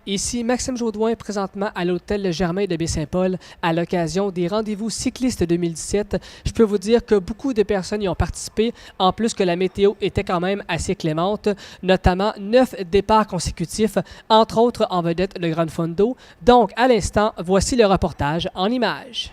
Ici Maxime Jaudoin, présentement à l'hôtel Le Germain de Baie-Saint-Paul, à l'occasion des rendez-vous cyclistes 2017. Je peux vous dire que beaucoup de personnes y ont participé, en plus que la météo était quand même assez clémente, notamment 9 départs consécutifs, entre autres en vedette le Gran Fondo. Donc, à l'instant, voici le reportage en images.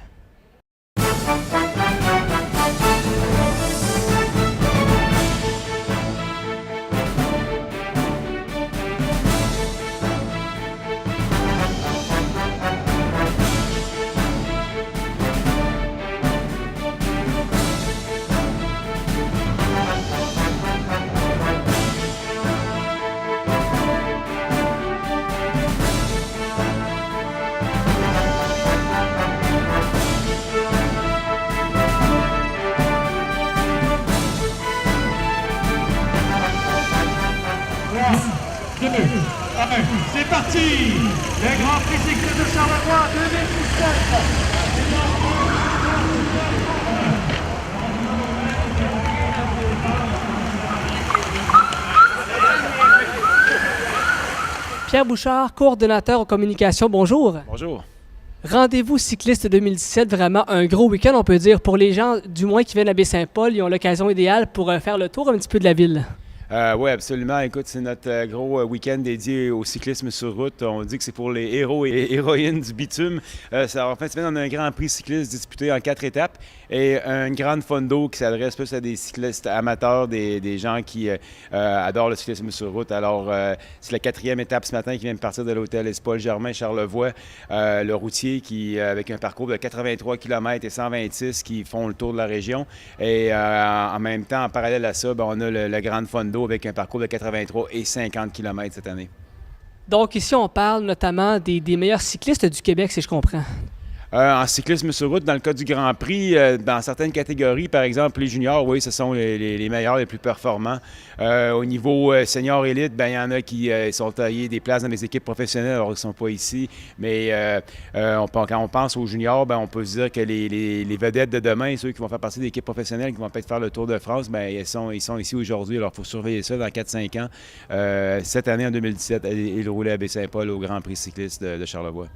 C'est parti! Le Grand Prix cycliste de Charlevoix 2017! Pierre Bouchard, coordonnateur aux communications, bonjour. Bonjour. Rendez-vous cycliste 2017, vraiment un gros week-end, on peut dire. Pour les gens, du moins, qui viennent à Baie-Saint-Paul, ils ont l'occasion idéale pour faire le tour un petit peu de la ville. Oui, absolument. Écoute, c'est notre gros week-end dédié au cyclisme sur route. On dit que c'est pour les héros et héroïnes du bitume. En fin de semaine, on a un grand prix cycliste disputé en 4 étapes et un Gran Fondo qui s'adresse plus à des cyclistes amateurs, des gens qui adorent le cyclisme sur route. Alors, c'est la 4e étape ce matin qui vient de partir de l'hôtel Paul Germain Charlevoix. Le routier qui, avec un parcours de 83 km et 126 qui font le tour de la région. Et en même temps, en parallèle à ça, on a le Gran Fondo avec un parcours de 83 et 50 km cette année. Donc ici, on parle notamment des meilleurs cyclistes du Québec, si je comprends. En cyclisme sur route, dans le cas du Grand Prix, dans certaines catégories, par exemple les juniors, oui, ce sont les meilleurs, les plus performants. Au niveau senior élite, il y en a qui sont taillés des places dans les équipes professionnelles, alors ils ne sont pas ici. Mais quand on pense aux juniors, on peut se dire que les vedettes de demain, ceux qui vont faire partie des équipes professionnelles, qui vont peut-être faire le Tour de France, ils sont ici aujourd'hui. Alors il faut surveiller ça dans 4-5 ans. Cette année, en 2017, il roulait à Baie-Saint-Paul au Grand Prix cycliste de Charlevoix.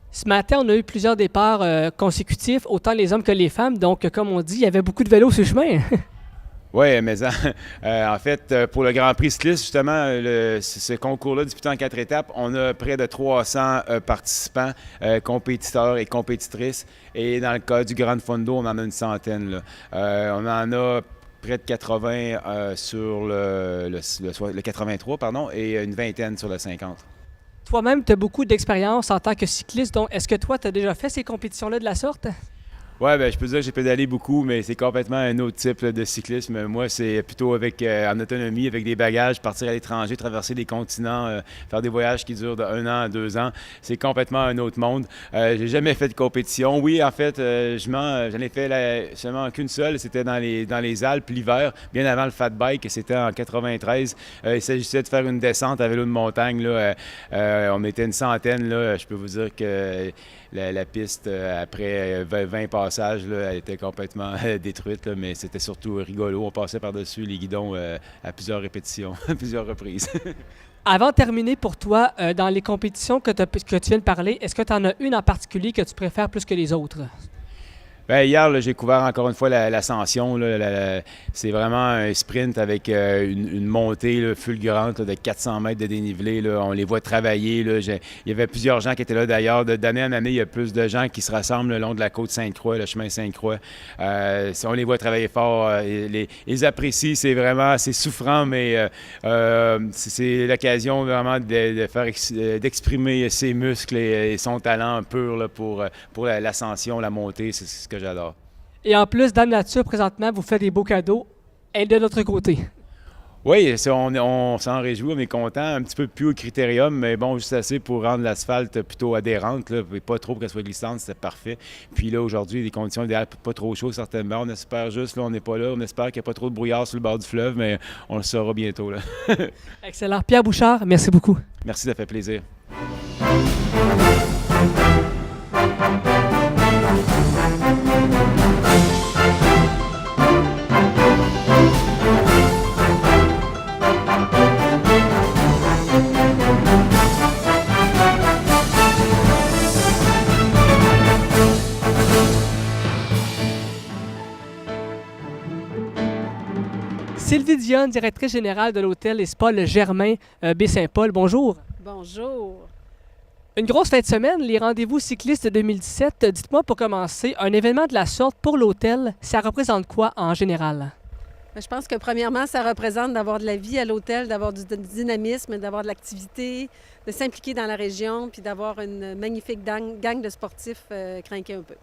Ce matin, on a eu plusieurs départs consécutifs, autant les hommes que les femmes. Donc, comme on dit, il y avait beaucoup de vélos sur le chemin. Oui, mais en fait, pour le Grand Prix cycliste, justement, ce concours-là disputé en 4 étapes, on a près de 300 participants, compétiteurs et compétitrices. Et dans le cas du Gran Fondo, on en a une centaine. Là. On en a près de 80 sur le 83, et une vingtaine sur le 50. Toi-même, tu as beaucoup d'expérience en tant que cycliste. Donc, est-ce que toi, tu as déjà fait ces compétitions-là de la sorte? Oui, je peux dire que j'ai pédalé beaucoup, mais c'est complètement un autre type de cyclisme. Moi, c'est plutôt en autonomie, avec des bagages, partir à l'étranger, traverser des continents, faire des voyages qui durent de 1 an à 2 ans. C'est complètement un autre monde. J'ai jamais fait de compétition. Oui, en fait, j'en ai fait seulement qu'une seule. C'était dans les Alpes l'hiver, bien avant le Fat Bike, c'était en 93. Il s'agissait de faire une descente à vélo de montagne. Là. On était une centaine. Là. Je peux vous dire que la piste, après 20 passages, là, elle était complètement détruite, là, mais c'était surtout rigolo. On passait par-dessus les guidons à plusieurs répétitions, à plusieurs reprises. Avant de terminer, pour toi, dans les compétitions que tu viens de parler, est-ce que tu en as une en particulier que tu préfères plus que les autres? Hier, là, j'ai couvert encore une fois l'ascension. C'est vraiment un sprint avec une montée là, fulgurante là, de 400 mètres de dénivelé. Là. On les voit travailler. Là. Il y avait plusieurs gens qui étaient là d'ailleurs. D'année en année, il y a plus de gens qui se rassemblent le long de la côte Sainte-Croix, le chemin Sainte-Croix. On les voit travailler fort. Ils apprécient. C'est souffrant, mais c'est l'occasion vraiment d'exprimer ses muscles et son talent pur là, pour l'ascension, la montée. C'est ce que j'adore. Et en plus, Dame Nature, présentement, vous faites des beaux cadeaux. Et de notre côté. Oui, on s'en réjouit, on est content. Un petit peu plus au critérium, mais bon, juste assez pour rendre l'asphalte plutôt adhérente. Là, et pas trop pour qu'elle soit glissante, c'était parfait. Puis là, aujourd'hui, les conditions idéales, pas trop chaud certainement. On espère juste, là, on n'est pas là. On espère qu'il n'y a pas trop de brouillard sur le bord du fleuve, mais on le saura bientôt. Là. Excellent. Pierre Bouchard, merci beaucoup. Merci, ça fait plaisir. Sylvie Dionne, directrice générale de l'hôtel et spa Le Germain Baie-Saint-Paul. Bonjour. Bonjour. Une grosse fin de semaine, les rendez-vous cyclistes 2017. Dites-moi pour commencer, un événement de la sorte pour l'hôtel, ça représente quoi en général? Je pense que premièrement, ça représente d'avoir de la vie à l'hôtel, d'avoir du dynamisme, d'avoir de l'activité, de s'impliquer dans la région, puis d'avoir une magnifique gang de sportifs crinqués un peu.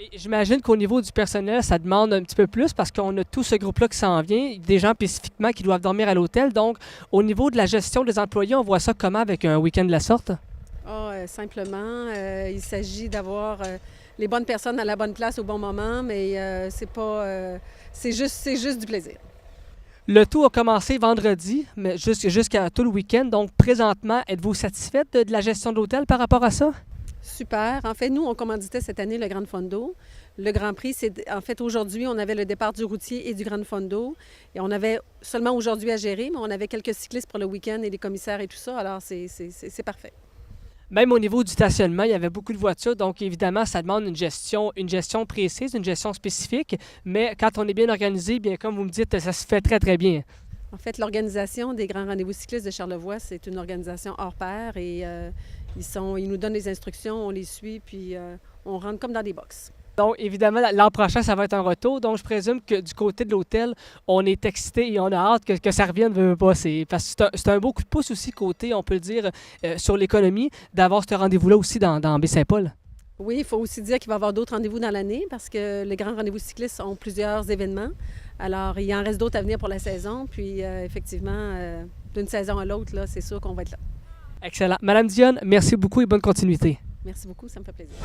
Et j'imagine qu'au niveau du personnel, ça demande un petit peu plus parce qu'on a tout ce groupe-là qui s'en vient, des gens spécifiquement qui doivent dormir à l'hôtel. Donc, au niveau de la gestion des employés, on voit ça comment avec un week-end de la sorte? Simplement, il s'agit d'avoir les bonnes personnes à la bonne place au bon moment, mais c'est juste du plaisir. Le tout a commencé vendredi, mais jusqu'à tout le week-end. Donc, présentement, êtes-vous satisfaite de la gestion de l'hôtel par rapport à ça? Super. En fait, nous, on commanditait cette année le Grand Fondo. Le Grand Prix, aujourd'hui, on avait le départ du routier et du Grand Fondo. Et on avait seulement aujourd'hui à gérer, mais on avait quelques cyclistes pour le week-end et les commissaires et tout ça. Alors, c'est parfait. Même au niveau du stationnement, il y avait beaucoup de voitures, donc évidemment, ça demande une gestion précise, une gestion spécifique. Mais quand on est bien organisé, bien comme vous me dites, ça se fait très, très bien. En fait, l'organisation des grands rendez-vous cyclistes de Charlevoix, c'est une organisation hors pair et ils nous donnent des instructions, on les suit, puis on rentre comme dans des boxes. Donc, évidemment, l'an prochain, ça va être un retour. Donc, je présume que du côté de l'hôtel, on est excité et on a hâte que ça revienne. Parce que c'est un beau coup de pouce aussi côté, on peut le dire, sur l'économie, d'avoir ce rendez-vous-là aussi dans Baie-Saint-Paul. Oui, il faut aussi dire qu'il va y avoir d'autres rendez-vous dans l'année parce que les grands rendez-vous cyclistes ont plusieurs événements. Alors, il en reste d'autres à venir pour la saison. Puis, effectivement, d'une saison à l'autre, là, c'est sûr qu'on va être là. Excellent. Madame Dionne, merci beaucoup et bonne continuité. Merci beaucoup, ça me fait plaisir.